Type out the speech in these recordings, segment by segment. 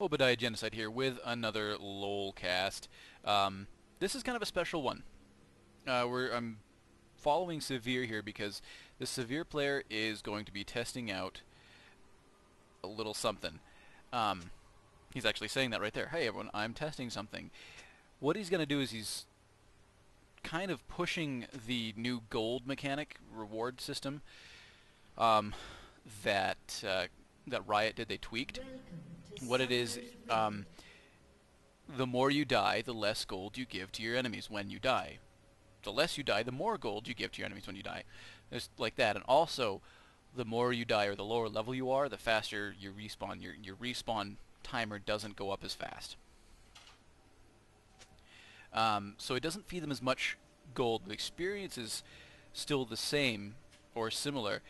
Obadiah Genocide here with another LOL cast. This is kind of a special one. I'm following Sivir here because the Sivir player is going to be testing out a little something. Um, he's actually saying that right there. Hey everyone, I'm testing something. What he's going to do is he's kind of pushing the new gold mechanic reward system um, that Riot did. They tweaked. What it is, the more you die, the less gold you give to your enemies when you die. The less you die, the more gold you give to your enemies when you die. It's like that. And also, the more you die or the lower level you are, the faster you respawn. Your respawn timer doesn't go up as fast. So it doesn't feed them as much gold. The experience is still the same or similar,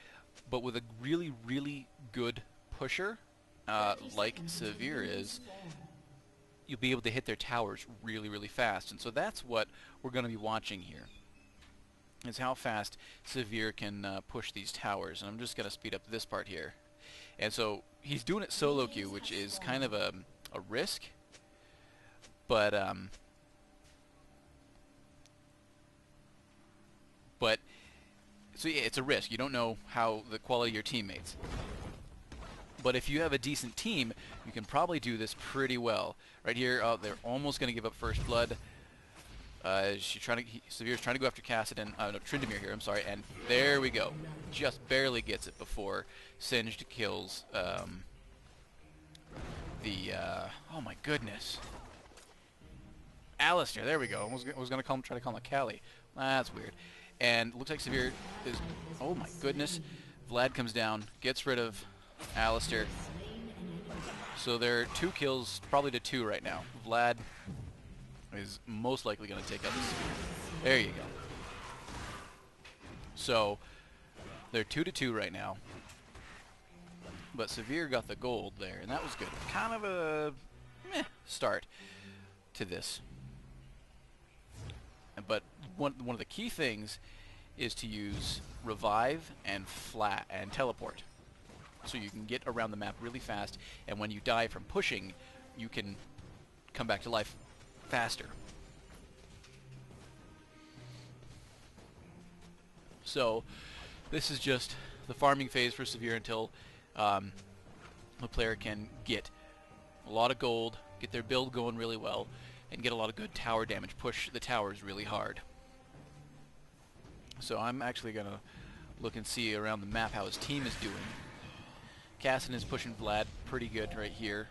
but with a really, really good pusher, like Sivir is, you'll be able to hit their towers really, really fast. And so that's what we're going to be watching here, is how fast Sivir can push these towers. And I'm just going to speed up this part here. And so he's doing it solo queue, which is kind of a risk, but but so yeah, it's a risk. You don't know how the quality of your teammates. But if you have a decent team, you can probably do this pretty well. Right here, they're almost going to give up first blood. Sevir's trying to go after Kassadin, no, Tryndamere here, I'm sorry, and there we go. Just barely gets it before Singed kills oh my goodness. Alistair, there we go. I was going to try to call him a Callie. That's weird. And looks like Sivir is, oh my goodness. Vlad comes down, gets rid of Alistair. So there are 2 kills, probably to 2 right now. Vlad is most likely going to take out the Sivir. There you go. So they're 2 to 2 right now. But Sivir got the gold there, and that was good. Kind of a start to this. But one of the key things is to use revive and flat and teleport, so you can get around the map really fast, and when you die from pushing, you can come back to life faster. So this is just the farming phase for Sivir until the player can get a lot of gold, get their build going really well, and get a lot of good tower damage, push the towers really hard. So I'm actually going to look and see around the map how his team is doing. Kassadin is pushing Vlad pretty good right here.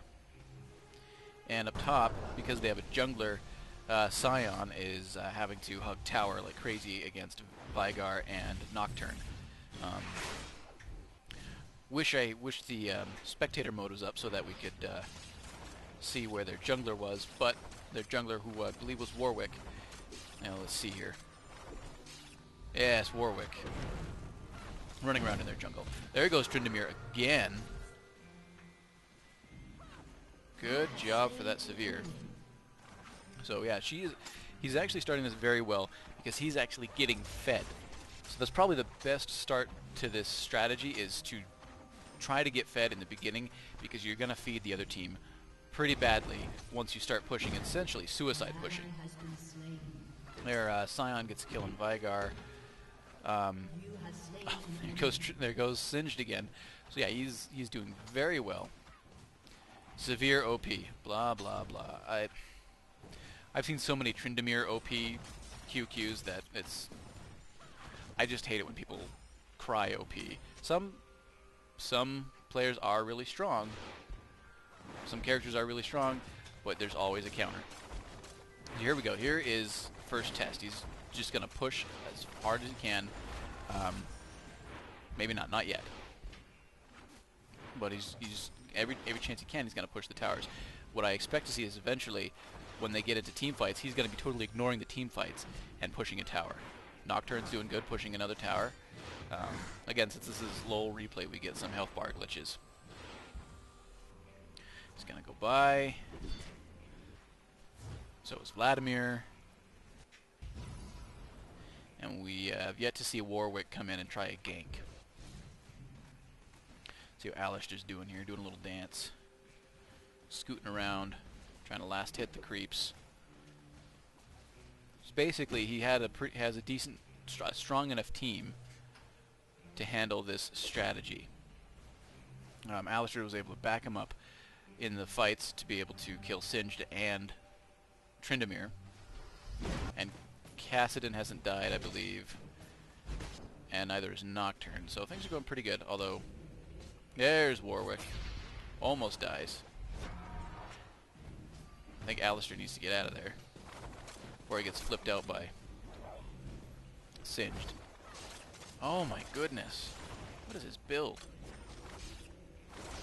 And up top, because they have a jungler, Sion is having to hug tower like crazy against Veigar and Nocturne. Wish the spectator mode was up so that we could see where their jungler was, but their jungler, who I believe was Warwick. Now let's see here. Yes, Warwick. Running around in their jungle. There goes Tryndamere again. Good job for that Sivir. So yeah, he's actually starting this very well because he's actually getting fed. So that's probably the best start to this strategy, is to try to get fed in the beginning, because you're going to feed the other team pretty badly once you start pushing, essentially suicide pushing. There, Sion gets a kill on Veigar. Oh, there goes Singed again. So yeah, he's doing very well. Sivir OP. Blah blah blah. I've seen so many Tryndamere OP QQs that I just hate it when people cry OP. Some players are really strong. Some characters are really strong, but there's always a counter. Here we go. Here is first test. He's just going to push as hard as he can. Maybe not yet. But he's every chance he can, he's going to push the towers. What I expect to see is eventually, when they get into team fights, he's going to be totally ignoring the team fights and pushing a tower. Nocturne's doing good, pushing another tower. Again, since this is LOL replay, we get some health bar glitches. He's going to go by. So is Vladimir. And we have yet to see Warwick come in and try a gank. See what Alistair's doing here, doing a little dance. scooting around, trying to last hit the creeps. So basically, he has a decent, strong enough team to handle this strategy. Alistair was able to back him up in the fights to be able to kill Singed and Tryndamere. And Kassadin hasn't died, I believe. And neither is Nocturne. So things are going pretty good, although... There's Warwick. Almost dies. I think Alistair needs to get out of there before he gets flipped out by Singed. Oh my goodness. What is his build?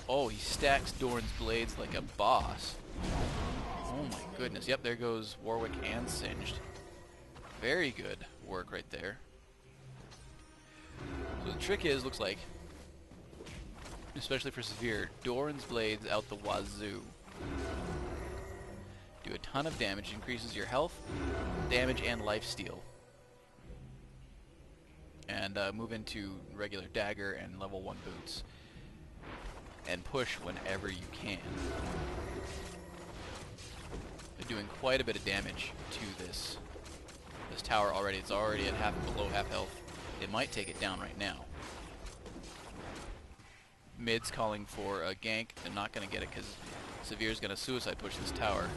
Oh, he stacks Doran's blades like a boss. Oh my goodness. Yep, there goes Warwick and Singed. Very good work right there. So the trick is, looks like, especially for Sivir, Doran's blades out the wazoo. Do a ton of damage, increases your health, damage, and lifesteal. And move into regular dagger and level 1 boots. And push whenever you can. They're doing quite a bit of damage to this tower already. It's already at below half health. It might take it down right now. Mid's calling for a gank. They're not going to get it because Sivir's going to suicide push this tower.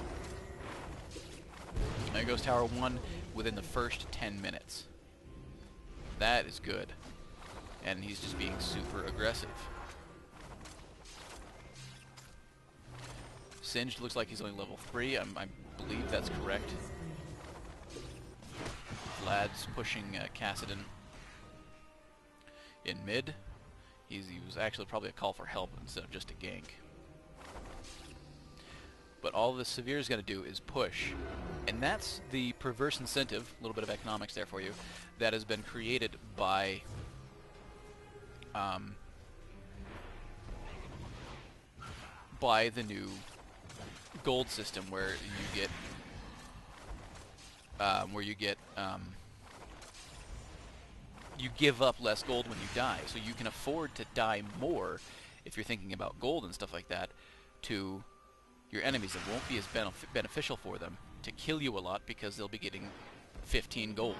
There goes Tower 1 within the first 10 minutes. That is good. And he's just being super aggressive. Singed looks like he's only level 3. I believe that's correct. Vlad's pushing Kassadin in mid. He was actually probably a call for help instead of just a gank. But all the Sivir is going to do is push. And that's the perverse incentive, a little bit of economics there for you, that has been created by the new gold system where you get you give up less gold when you die, so you can afford to die more if you're thinking about gold and stuff like that to your enemies. It won't be as beneficial for them to kill you a lot because they'll be getting 15 gold.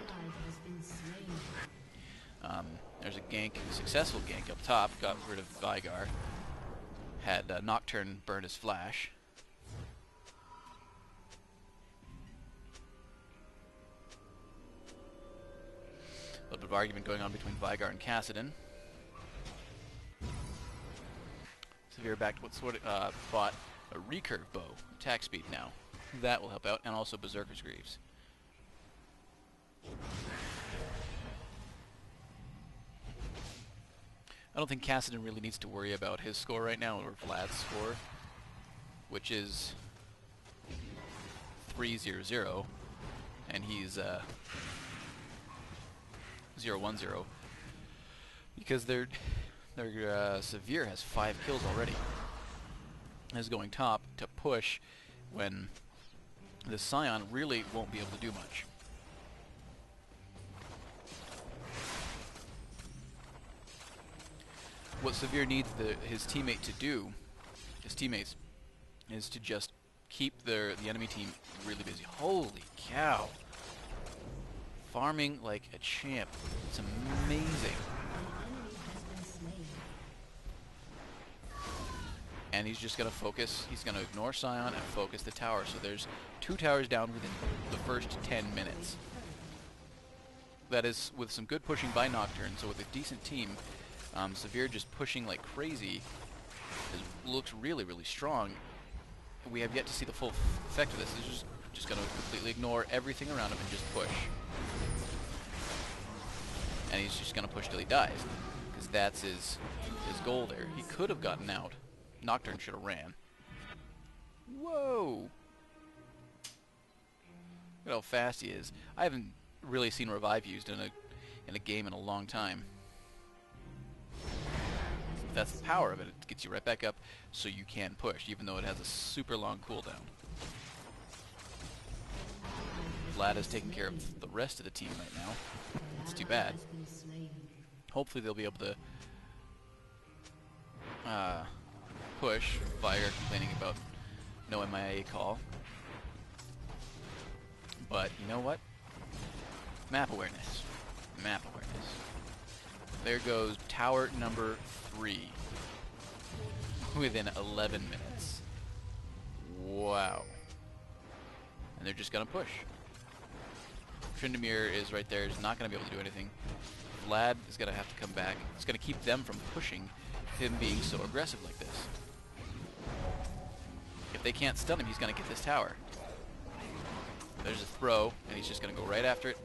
There's a gank, successful gank up top, got rid of Vygar, had Nocturne burn his flash. A little bit of argument going on between Vygar and Kassadin. Sivir back to what sort of bought a recurve bow, attack speed now. That will help out, and also Berserker's Greaves. I don't think Kassadin really needs to worry about his score right now, or Vlad's score, which is 3-0-0, and he's 0-1-0, because their Sivir has 5 kills already. Is going top to push when the Scion really won't be able to do much. What Sivir needs his teammates to do, is to just keep the enemy team really busy. Holy cow! Farming like a champ. It's amazing. And he's just going to focus, he's going to ignore Scion and focus the tower. So there's 2 towers down within the first 10 minutes. That is with some good pushing by Nocturne. So with a decent team, Sivir just pushing like crazy looks really, really strong. We have yet to see the full effect of this. He's just going to completely ignore everything around him and just push. And he's just going to push till he dies, because that's his goal there. He could have gotten out. Nocturne should have ran. Whoa! Look at how fast he is. I haven't really seen Revive used in a game in a long time. That's the power of it. It gets you right back up so you can push, even though it has a super long cooldown. Vlad is taking care of the rest of the team right now. It's too bad. Hopefully they'll be able to push. Fire complaining about No MIA call. But you know what? Map awareness. Map awareness. There goes tower number 3 within 11 minutes. Wow. And they're just going to push. Tryndamere is right there. He's not going to be able to do anything. Vlad is going to have to come back. It's going to keep them from pushing him being so aggressive like this. If they can't stun him, he's going to get this tower. There's a throw, and he's just going to go right after it.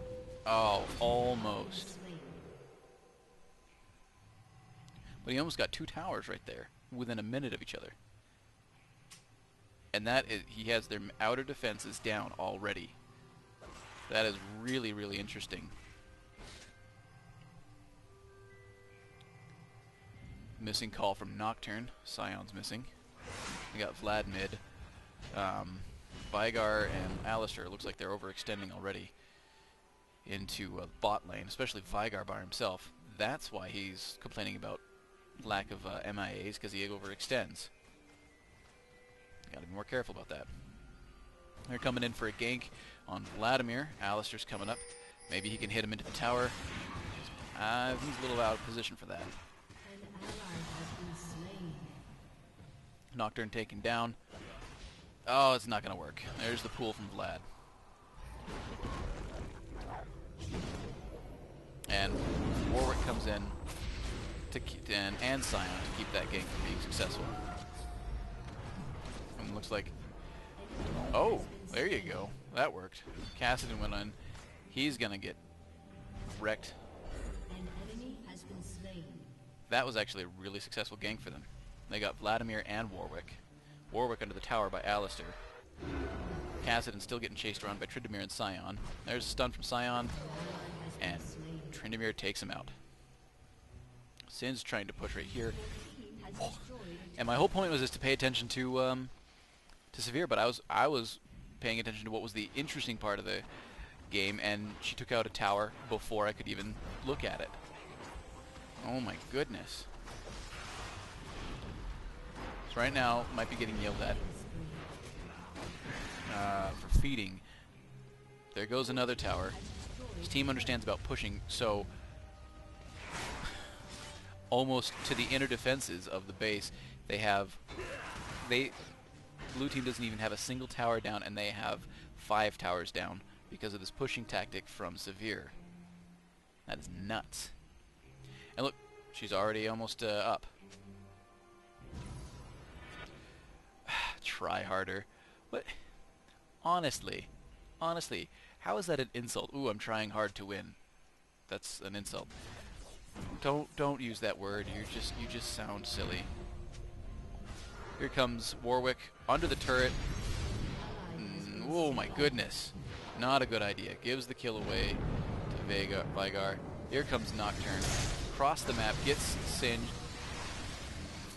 Oh, almost. But he almost got 2 towers right there within a minute of each other. And that is, he has their outer defenses down already. That is really, really interesting. Missing call from Nocturne. Scion's missing. We got Vlad mid. Vigar and Alistair, looks like they're overextending already into bot lane, especially Vigar by himself. That's why he's complaining about lack of MIAs, because he overextends. Gotta be more careful about that. They're coming in for a gank on Vladimir. Alistair's coming up. Maybe he can hit him into the tower. He's a little out of position for that. Nocturne taken down. Oh, it's not going to work. There's the pool from Vlad. And Warwick comes in to and Scion to keep that gank from being successful. And looks like... Oh, there you go. That worked. Cassidy went on. He's going to get wrecked. That was actually a really successful gank for them. They got Vladimir and Warwick. Warwick under the tower by Alistair. Cassidy still getting chased around by Tryndamere and Scion. There's a stun from Scion, and Tryndamere takes him out. Sin's trying to push right here. Oh. And my whole point was just to pay attention to Sivir, but I was paying attention to what was the interesting part of the game, and she took out a tower before I could even look at it. Oh my goodness. So right now, might be getting yelled at for feeding. There goes another tower. His team understands about pushing, so almost to the inner defenses of the base, blue team doesn't even have a single tower down, and they have 5 towers down because of this pushing tactic from Sivir. That is nuts. And look, she's already almost up. Try harder. What? Honestly, how is that an insult? Ooh, I'm trying hard to win. That's an insult. Don't use that word. You just sound silly. Here comes Warwick under the turret. Oh my goodness. Not a good idea. Gives the kill away to Vigar. Here comes Nocturne. Across the map, gets singed.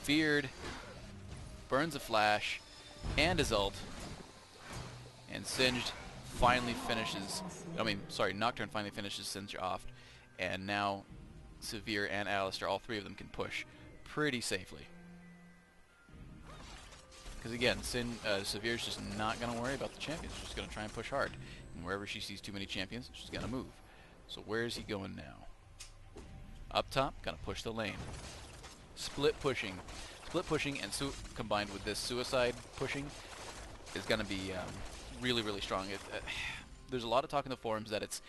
Feared. Burns a flash. And his ult. And Singed finally finishes... Nocturne finally finishes Singed off. And now Sivir and Alistair, all 3 of them can push pretty safely. Because again, Sivir's just not going to worry about the champions. She's just going to try and push hard. And wherever she sees too many champions, she's going to move. So where is he going now? Up top, going to push the lane. Split pushing. Split pushing and combined with this suicide pushing is going to be really, really strong. There's a lot of talk in the forums that it's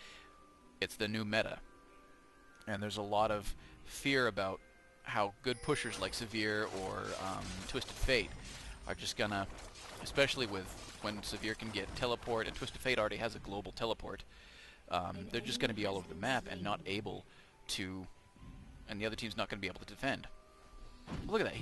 the new meta. And there's a lot of fear about how good pushers like Sivir or Twisted Fate are just gonna, especially with when Sivir can get teleport, and Twisted Fate already has a global teleport, they're just gonna be all over the map and not able to, and the other team's not gonna be able to defend. Look at that.